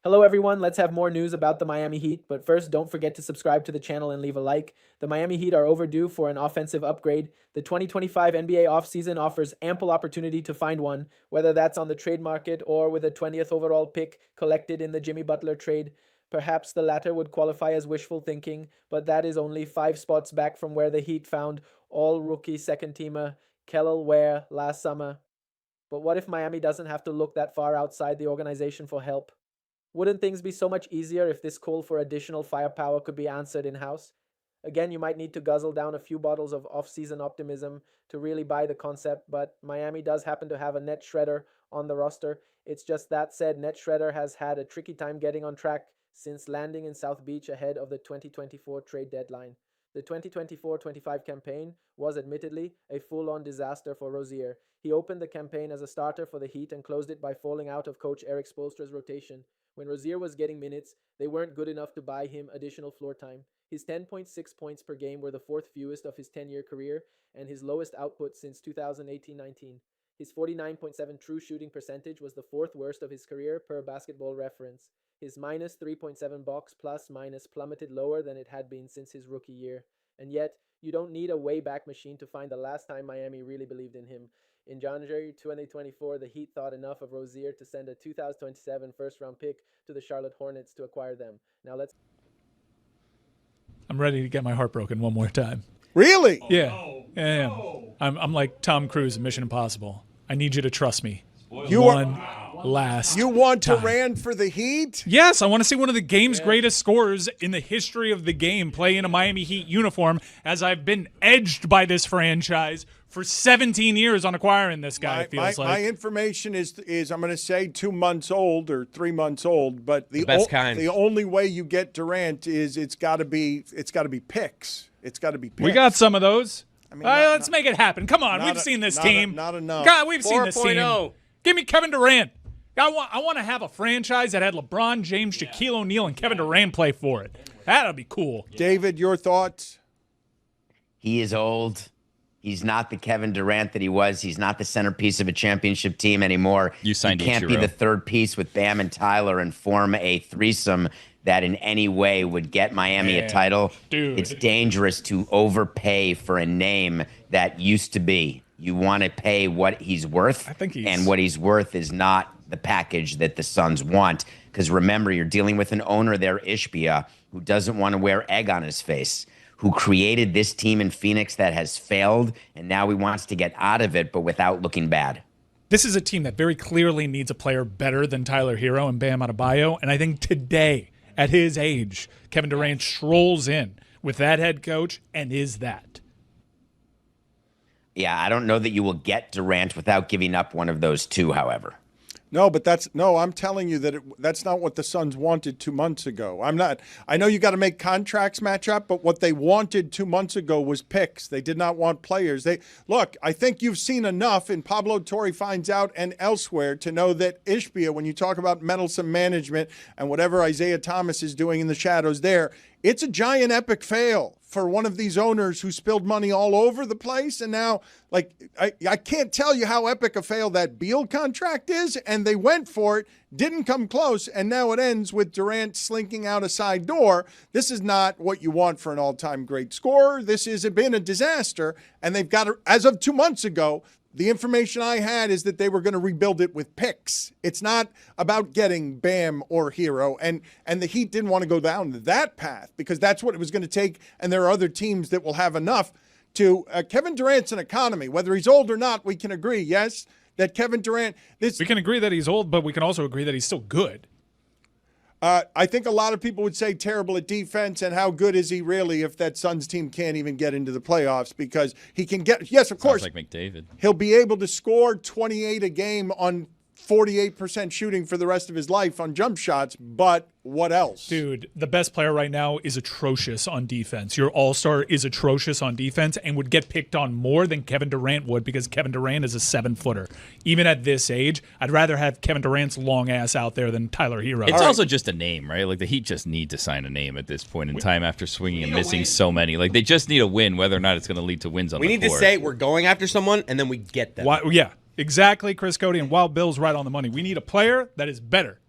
Hello, everyone. Let's have more news about the Miami Heat. But first, don't forget to subscribe to the channel and leave a like. The Miami Heat are overdue for an offensive upgrade. The 2025 NBA offseason offers ample opportunity to find one, whether that's on the trade market or with a 20th overall pick collected in the Jimmy Butler trade. Perhaps the latter would qualify as wishful thinking, but that is only 5 spots back from where the Heat found all rookie second teamer Kel'el Ware last summer. But what if Miami doesn't have to look that far outside the organization for help? Wouldn't things be so much easier if this call for additional firepower could be answered in house? Again, you might need to guzzle down a few bottles of off season optimism to really buy the concept, but Miami does happen to have a net shredder on the roster. It's just that said, net shredder has had a tricky time getting on track since landing in South Beach ahead of the 2024 trade deadline. The 2024-25 campaign was admittedly a full-on disaster for Rozier. He opened the campaign as a starter for the Heat and closed it by falling out of coach Eric Spoelstra's rotation. When Rozier was getting minutes, they weren't good enough to buy him additional floor time. His 10.6 points per game were the fourth fewest of his 10-year career and his lowest output since 2018-19. His 49.7 true shooting percentage was the fourth worst of his career per Basketball Reference. His minus 3.7 box plus minus plummeted lower than it had been since his rookie year. And yet, you don't need a wayback machine to find the last time Miami really believed in him. In January 2024, the Heat thought enough of Rozier to send a 2027 first-round pick to the Charlotte Hornets to acquire them. Now let's. I'm ready to get my heart broken one more time. Really? Yeah. I'm like Tom Cruise in Mission Impossible. I need you to trust me. You Last You want time. Durant for the Heat? Yes, I want to see one of the game's greatest scorers in the history of the game play in a Miami Heat uniform, as I've been edged by this franchise for 17 years on acquiring this guy, it feels like. My information is I'm going to say 2 months old or 3 months old, but the best kind. The only way you get Durant is it's got to be picks. It's got to be picks. We got some of those. I mean, let's make it happen. Come on, we've seen this team. Not enough. God, we've seen this team. 4.0. Give me Kevin Durant. I want to have a franchise that had LeBron James, Shaquille O'Neal, and Kevin Durant play for it. That'd be cool. David, your thoughts? He is old. He's not the Kevin Durant that he was. He's not the centerpiece of a championship team anymore. You signed He can't be Ichiro. the third piece with Bam and Tyler and form a threesome that in any way would get Miami a title. Dude. It's dangerous to overpay for a name that used to be. You want to pay what he's worth, I think and what he's worth is not the package that the Suns want. Because remember, you're dealing with an owner there, Ishbia, who doesn't want to wear egg on his face, who created this team in Phoenix that has failed, and now he wants to get out of it, but without looking bad. This is a team that very clearly needs a player better than Tyler Hero and Bam Adebayo, and I think today, at his age, Kevin Durant strolls in with that head coach and is that. Yeah, I don't know that you will get Durant without giving up one of those two, however. No, but I'm telling you that that's not what the Suns wanted 2 months ago. I know you got to make contracts match up, but what they wanted 2 months ago was picks. They did not want players. Look, I think you've seen enough, and Pablo Torre finds out and elsewhere, to know that Ishbia, when you talk about meddlesome management and whatever Isaiah Thomas is doing in the shadows there, it's a giant epic fail for one of these owners who spilled money all over the place. And now, I can't tell you how epic a fail that Beal contract is. And they went for it, didn't come close. And now it ends with Durant slinking out a side door. This is not what you want for an all-time great scorer. This has been a disaster. And they've got, as of 2 months ago, the information I had is that they were going to rebuild it with picks. It's not about getting Bam or Hero. And the Heat didn't want to go down that path because that's what it was going to take. And there are other teams that will have enough to Kevin Durant's an economy. Whether he's old or not, we can agree, yes, that Kevin Durant. We can agree that he's old, but we can also agree that he's still good. I think a lot of people would say terrible at defense, and how good is he really if that Suns team can't even get into the playoffs? Because he can get, yes, of course, Sounds like McDavid. He'll be able to score 28 a game on 48% shooting for the rest of his life on jump shots, but what else? Dude, the best player right now is atrocious on defense. Your all-star is atrocious on defense and would get picked on more than Kevin Durant would because Kevin Durant is a 7-footer. Even at this age, I'd rather have Kevin Durant's long ass out there than Tyler Hero. It's also just a name, right? Like the Heat just need to sign a name at this point in time after swinging and missing so many. Like they just need a win, whether or not it's going to lead to wins on the We need court. to say we're going after someone, and then we get them. Yeah, exactly, Chris Cody, and Wild Bill's right on the money. We need a player that is better.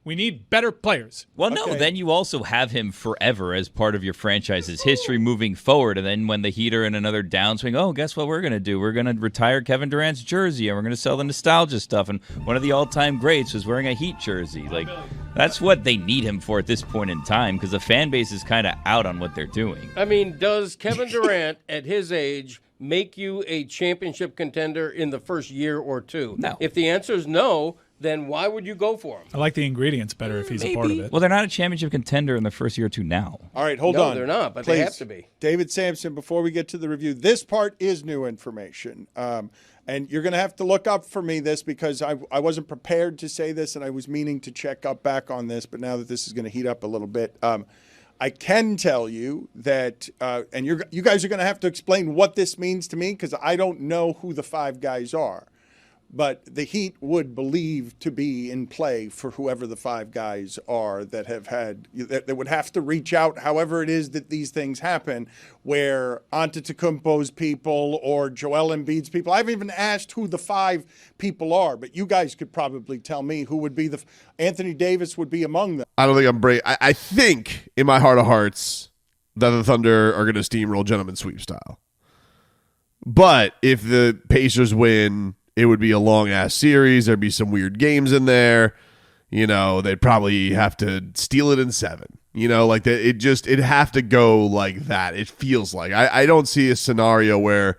We need better players. Well, no, Okay. then you also have him forever as part of your franchise's history moving forward. And then when the Heat are in another downswing, oh, guess what we're going to do? We're going to retire Kevin Durant's jersey, and we're going to sell the nostalgia stuff. And one of the all-time greats was wearing a Heat jersey. Like, that's what they need him for at this point in time, because the fan base is kind of out on what they're doing. I mean, does Kevin Durant at his age make you a championship contender in the first year or two? No. If the answer is no, then why would you go for him? I like the ingredients better if he's a part of it. Well, they're not a championship contender in the first year or two now. All right, hold No, on. they're not, but Please. they have to be. David Sampson, before we get to the review, this part is new information. And you're going to have to look up for me this because I wasn't prepared to say this and I was meaning to check up back on this, but now that this is going to heat up a little bit, I can tell you that, and you guys are going to have to explain what this means to me because I don't know who the five guys are. But the Heat would believe to be in play for whoever the five guys are that have had, that would have to reach out, however it is that these things happen, where Antetokounmpo's people or Joel Embiid's people. I haven't even asked who the five people are, but you guys could probably tell me who would be Anthony Davis would be among them. I don't think I'm brave. I think in my heart of hearts that the Thunder are going to steamroll gentleman sweep style. But if the Pacers win, it would be a long-ass series. There'd be some weird games in there. You know, they'd probably have to steal it in 7. You know, like it'd have to go like that. It feels like. I don't see a scenario where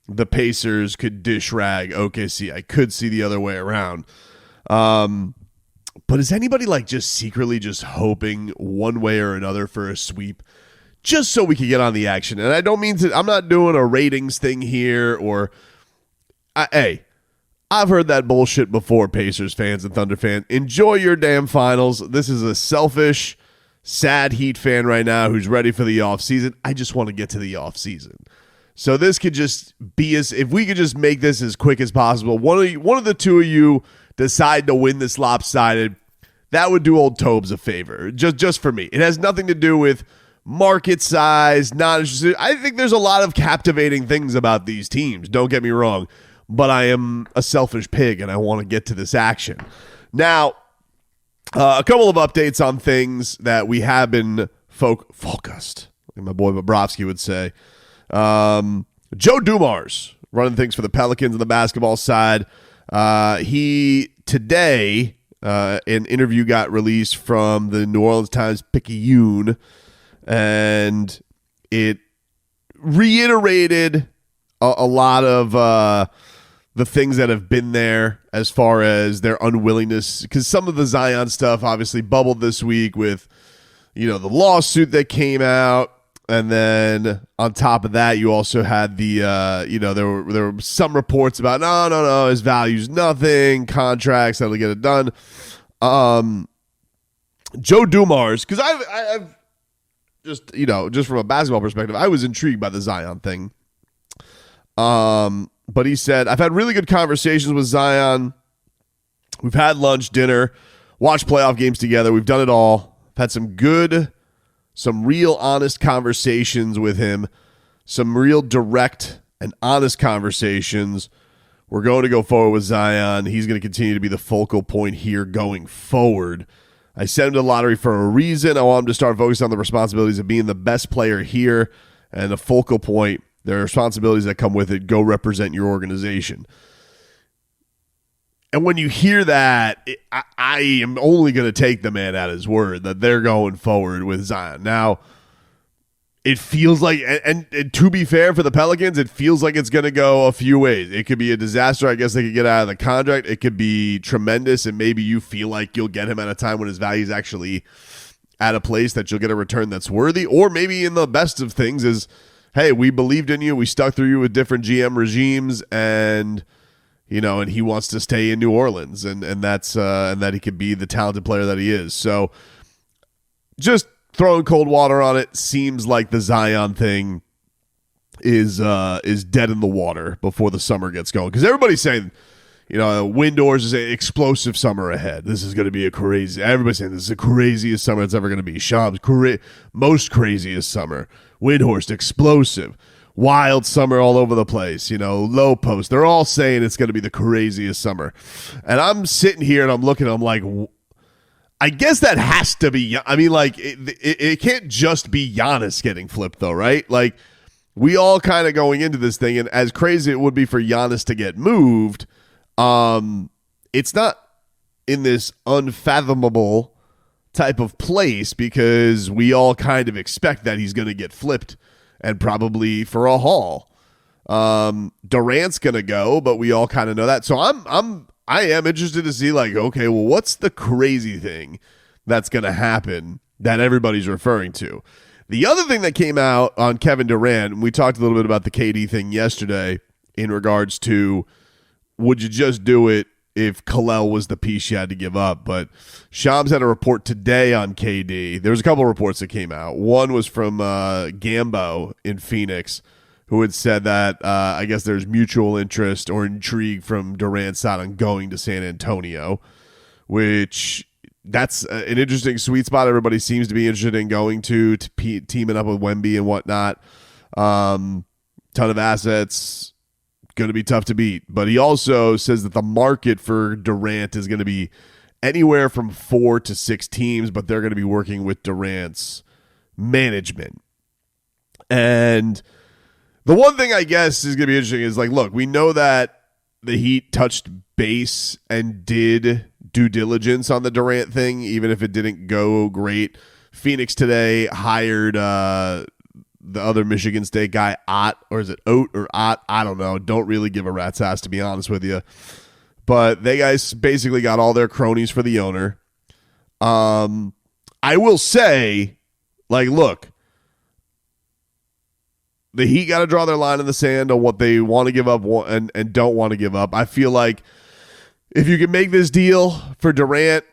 the Pacers could dish rag OKC. I could see the other way around. But is anybody like just secretly just hoping one way or another for a sweep? Just so we could get on the action. And I don't mean to, I'm not doing a ratings thing here or, hey, I've heard that bullshit before, Pacers fans and Thunder fans. Enjoy your damn finals. This is a selfish, sad Heat fan right now who's ready for the offseason. I just want to get to the offseason. So this could just be if we could just make this as quick as possible. One of the two of you decide to win this lopsided, that would do old Tobes a favor. Just for me. It has nothing to do with market size, not interested. I think there's a lot of captivating things about these teams. Don't get me wrong. But I am a selfish pig, and I want to get to this action. Now, a couple of updates on things that we have been focused, like my boy Bobrovsky would say. Joe Dumars running things for the Pelicans on the basketball side. He, today, an interview got released from the New Orleans Times-Picayune, and it reiterated a lot of the things that have been there as far as their unwillingness, because some of the Zion stuff obviously bubbled this week with, the lawsuit that came out. And then on top of that, you also had the, there were some reports about, no, his value's nothing, contracts, that'll get it done. Joe Dumars, because I've just, just from a basketball perspective, I was intrigued by the Zion thing. But he said, I've had really good conversations with Zion. We've had lunch, dinner, watched playoff games together. We've done it all. I've had some real honest conversations with him, some real direct and honest conversations. We're going to go forward with Zion. He's going to continue to be the focal point here going forward. I sent him to the lottery for a reason. I want him to start focusing on the responsibilities of being the best player here and the focal point. There are responsibilities that come with it. Go represent your organization. And when you hear that, I am only going to take the man at his word that they're going forward with Zion. Now, it feels like, and to be fair for the Pelicans, it feels like it's going to go a few ways. It could be a disaster. I guess they could get out of the contract. It could be tremendous, and maybe you feel like you'll get him at a time when his value is actually at a place that you'll get a return that's worthy. Or maybe in the best of things is, hey, we believed in you. We stuck through you with different GM regimes, and and he wants to stay in New Orleans, and that's and that he could be the talented player that he is. So, just throwing cold water on it, seems like the Zion thing is dead in the water before the summer gets going, because everybody's saying, Windhorst is an explosive summer ahead. This is going to be everybody's saying this is the craziest summer it's ever going to be. Shab's most craziest summer. Windhorst, explosive. Wild summer all over the place, low post. They're all saying it's going to be the craziest summer. And I'm sitting here and I'm looking, I'm like, I guess that has to be. I mean, like it can't just be Giannis getting flipped, though, right? Like we all kind of going into this thing, and as crazy it would be for Giannis to get moved, it's not in this unfathomable type of place because we all kind of expect that he's going to get flipped and probably for a haul. Durant's going to go, but we all kind of know that. So I am interested to see, like, okay, well, what's the crazy thing that's going to happen that everybody's referring to? The other thing that came out on Kevin Durant, and we talked a little bit about the KD thing yesterday in regards to would you just do it if Kalel was the piece you had to give up. But Shams had a report today on KD. There was a couple of reports that came out. One was from Gambo in Phoenix, who had said that I guess there's mutual interest or intrigue from Durant's side on going to San Antonio, which that's an interesting sweet spot. Everybody seems to be interested in going to teaming up with Wemby and whatnot. Ton of assets. Going to be tough to beat. But he also says that the market for Durant is going to be anywhere from 4 to 6 teams, but they're going to be working with Durant's management. And the one thing I guess is going to be interesting is, like, look, we know that the Heat touched base and did due diligence on the Durant thing, even if it didn't go great. Phoenix today hired the other Michigan State guy, Ott, or is it Oat or Ott? I don't know. Don't really give a rat's ass, to be honest with you. But they guys basically got all their cronies for the owner. I will say, like, look, the Heat got to draw their line in the sand on what they want to give up and don't want to give up. I feel like if you can make this deal for Durant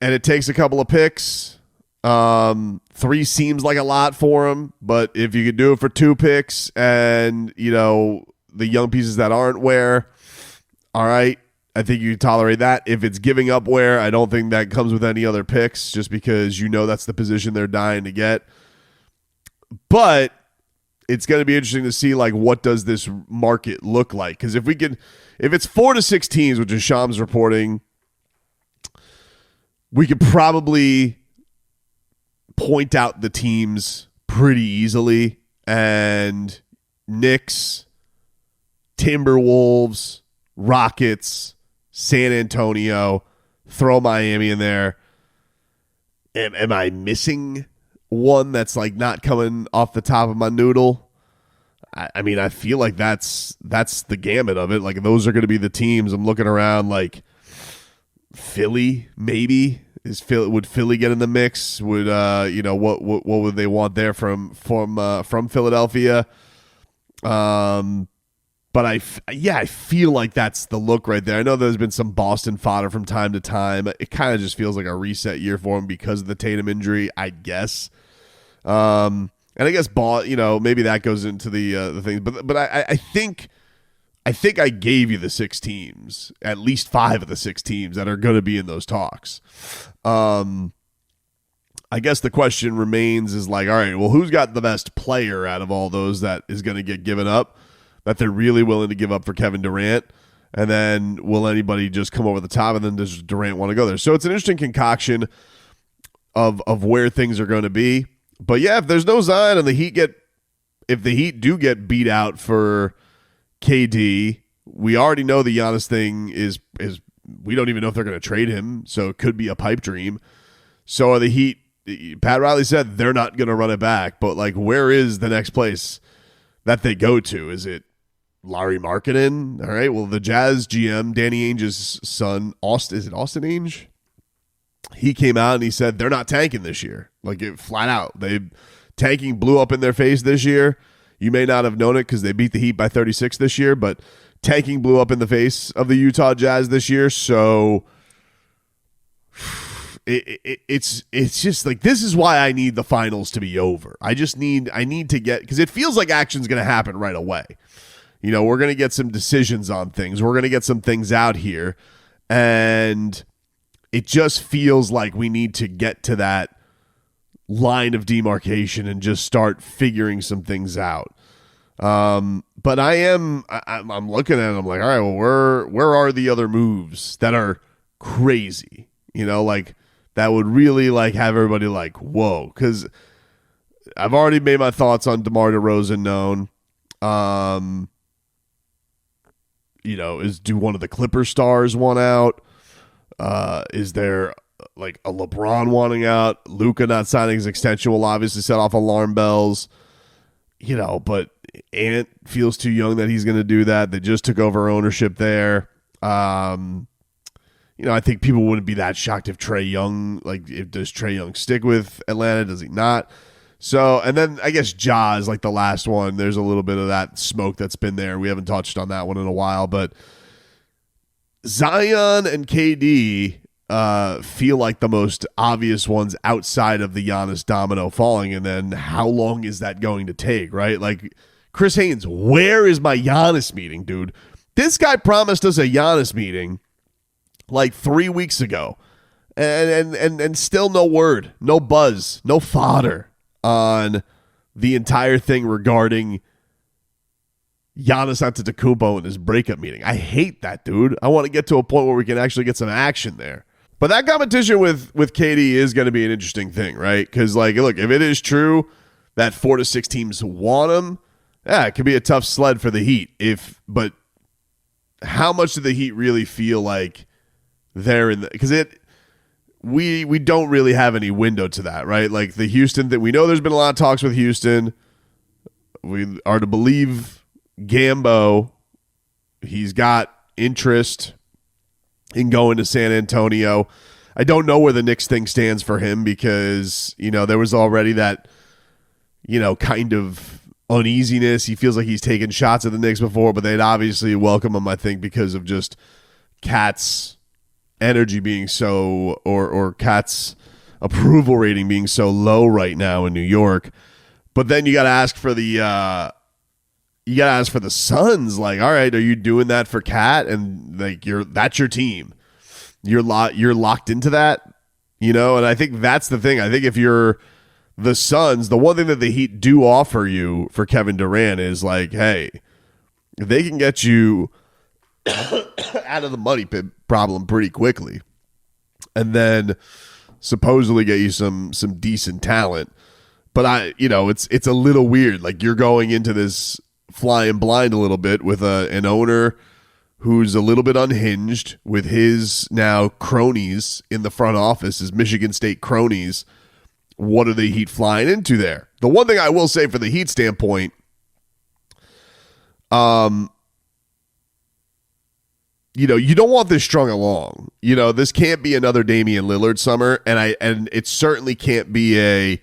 and it takes a couple of picks, 3 seems like a lot for him, but if you could do it for 2 picks and, you know, the young pieces that aren't where, all right, I think you can tolerate that. If it's giving up where, I don't think that comes with any other picks just because you know that's the position they're dying to get. But it's going to be interesting to see, like, what does this market look like? Because if it's 4 to 6 teams, which is Shams reporting, we could probably point out the teams pretty easily, and Knicks, Timberwolves, Rockets, San Antonio, throw Miami in there. Am I missing one that's, like, not coming off the top of my noodle? I mean, I feel like that's the gamut of it. Like, those are going to be the teams. I'm looking around, like Philly, maybe. Would Philly get in the mix? Would what would they want there from Philadelphia? But I feel like that's the look right there. I know there's been some Boston fodder from time to time. It kind of just feels like a reset year for him because of the Tatum injury, I guess. And I guess maybe that goes into the thing. But I think I gave you the 6 teams, at least 5 of the 6 teams that are going to be in those talks. I guess the question remains is, like, all right, well, who's got the best player out of all those that is going to get given up, that they're really willing to give up for Kevin Durant? And then will anybody just come over the top, and then does Durant want to go there? So it's an interesting concoction of where things are going to be. But yeah, if there's no Zion and if the Heat do get beat out for KD, we already know the Giannis thing is we don't even know if they're going to trade him, so it could be a pipe dream. So are the Heat. Pat Riley said they're not going to run it back, but, like, where is the next place that they go to? Is it Lauri Markkanen? All right, well, the Jazz GM, Danny Ainge's son, is it Austin Ainge? He came out and he said they're not tanking this year. Like, flat out. Tanking blew up in their face this year. You may not have known it because they beat the Heat by 36 this year, but tanking blew up in the face of the Utah Jazz this year. So it's just like, this is why I need the finals to be over. I need to get, because it feels like action's going to happen right away. You know, we're going to get some decisions on things. We're going to get some things out here. And it just feels like we need to get to that line of demarcation and just start figuring some things out. But I'm looking at it, I'm like, all right, well, where are the other moves that are crazy? You know, like that would really like have everybody like, whoa, because I've already made my thoughts on DeMar DeRozan known. Do one of the Clipper stars want out? Is there like a LeBron wanting out? Luka not signing his extension will obviously set off alarm bells. But Ant feels too young that he's going to do that. They just took over ownership there. I think people wouldn't be that shocked if Trae Young, does Trae Young stick with Atlanta? Does he not? So, and then I guess Ja is like the last one. There's a little bit of that smoke that's been there. We haven't touched on that one in a while, but Zion and KD feel like the most obvious ones outside of the Giannis domino falling. And then how long is that going to take, right? Like Chris Haynes, where is my Giannis meeting, dude? This guy promised us a Giannis meeting like 3 weeks ago, and still no word, no buzz, no fodder on the entire thing regarding Giannis Antetokounmpo and his breakup meeting. I hate that, dude. I want to get to a point where we can actually get some action there. But that competition with KD is going to be an interesting thing, right? Because, look, if it is true that 4 to 6 teams want him, it could be a tough sled for the Heat. But how much do the Heat really feel like they're in because we don't really have any window to that, right? Like the Houston that we know there's been a lot of talks with Houston. We are to believe Gambo. He's got interest in going to San Antonio. I don't know where the Knicks thing stands for him because, there was already that, kind of uneasiness. He feels like he's taken shots at the Knicks before, but they'd obviously welcome him, I think, because of just Cat's energy being so, or Cat's approval rating being so low right now in New York. But then you got to ask for the Suns. Like, all right, are you doing that for Cat? And that's your team. You're locked into that, And I think that's the thing. I think if you're the Suns, the one thing that the Heat do offer you for Kevin Durant is like, hey, they can get you out of the money problem pretty quickly, and then supposedly get you some decent talent. But it's a little weird. Like you're going into this flying blind a little bit with an owner who's a little bit unhinged with his now cronies in the front office, his Michigan State cronies. What are the Heat flying into there? The one thing I will say for the Heat standpoint, you don't want this strung along. This can't be another Damian Lillard summer, and it certainly can't be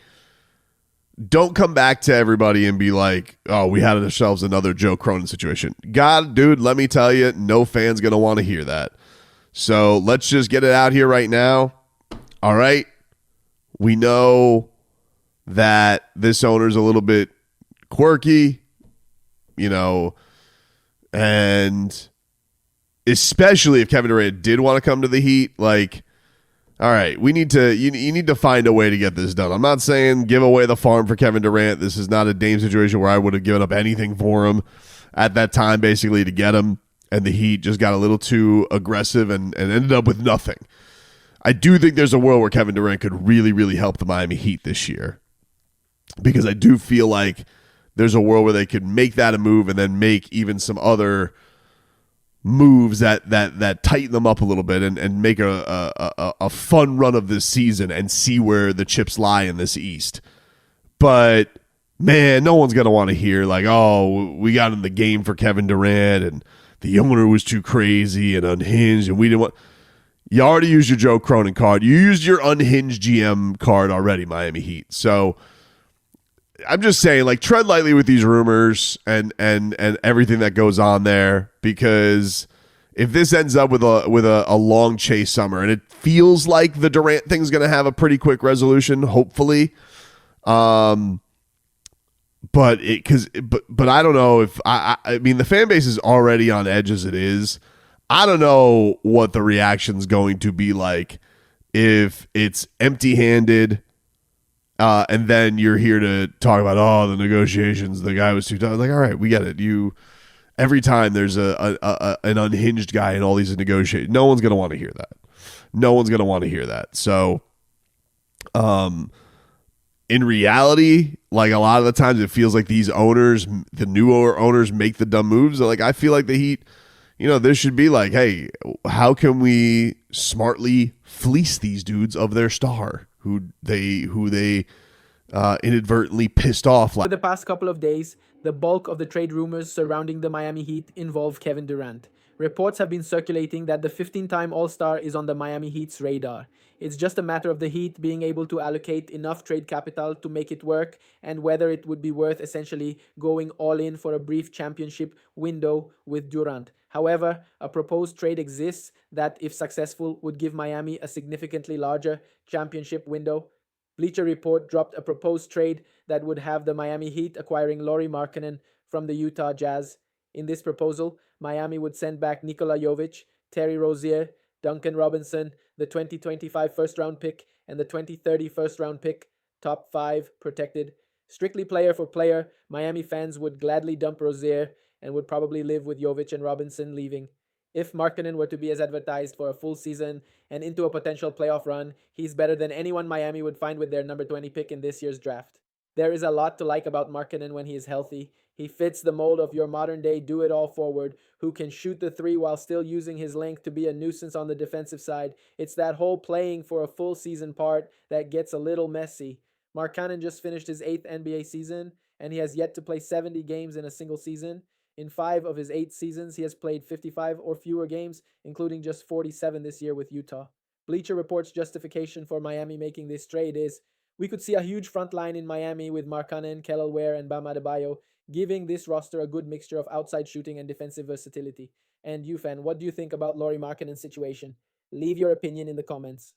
don't come back to everybody and be like, oh, we had ourselves another Joe Cronin situation. God, dude, let me tell you, no fan's going to want to hear that. So let's just get it out here right now. All right. We know that this owner's a little bit quirky, and especially if Kevin Durant did want to come to the Heat, like, all right, you need to find a way to get this done. I'm not saying give away the farm for Kevin Durant. This is not a Dame situation where I would have given up anything for him at that time, basically, to get him, and the Heat just got a little too aggressive and ended up with nothing. I do think there's a world where Kevin Durant could really, really help the Miami Heat this year, because I do feel like there's a world where they could make that a move and then make even some other moves that tighten them up a little bit and make a fun run of this season and see where the chips lie in this East. But man, no one's gonna want to hear like, oh, we got in the game for Kevin Durant and the owner was too crazy and unhinged and we didn't want. You already used your Joe Cronin card. You used your unhinged GM card already, Miami Heat. So I'm just saying, like, tread lightly with these rumors and everything that goes on there, because if this ends up with a long chase summer, and it feels like the Durant thing's going to have a pretty quick resolution, hopefully, but I don't know if I mean the fan base is already on edge as it is. I don't know what the reaction's going to be like if it's empty-handed. And then you're here to talk about, oh, the negotiations, the guy was too tough. Like, all right, we get it. Every time there's an unhinged guy in all these negotiations, no one's going to want to hear that. No one's going to want to hear that. So In reality, like a lot of the times it feels like these owners, the newer owners, make the dumb moves. Like I feel like the Heat, there should be like, hey, how can we smartly fleece these dudes of their star who they inadvertently pissed off For the past couple of days, the bulk of the trade rumors surrounding the Miami Heat involve Kevin Durant. Reports have been circulating that the 15-time All-Star is on the Miami Heat's radar. It's just a matter of the Heat being able to allocate enough trade capital to make it work, and whether it would be worth essentially going all in for a brief championship window with Durant. However, a proposed trade exists that, if successful, would give Miami a significantly larger championship window. Bleacher Report dropped a proposed trade that would have the Miami Heat acquiring Lauri Markkanen from the Utah Jazz. In this proposal, Miami would send back Nikola Jovic, Terry Rozier, Duncan Robinson, the 2025 first-round pick, and the 2030 first-round pick, top 5 protected. Strictly player for player, Miami fans would gladly dump Rozier and would probably live with Jovic and Robinson leaving. If Markkanen were to be as advertised for a full season and into a potential playoff run, he's better than anyone Miami would find with their number 20 pick in this year's draft. There is a lot to like about Markkanen when he is healthy. He fits the mold of your modern-day do-it-all forward who can shoot the three while still using his length to be a nuisance on the defensive side. It's that whole playing for a full season part that gets a little messy. Markkanen just finished his 8th NBA season, and he has yet to play 70 games in a single season. In 5 of his 8 seasons, he has played 55 or fewer games, including just 47 this year with Utah. Bleacher Report's justification for Miami making this trade is, we could see a huge front line in Miami with Markkanen, Kelly Ware, and Bam Adebayo, giving this roster a good mixture of outside shooting and defensive versatility. And you, fan, what do you think about Lauri Markkanen's situation? Leave your opinion in the comments.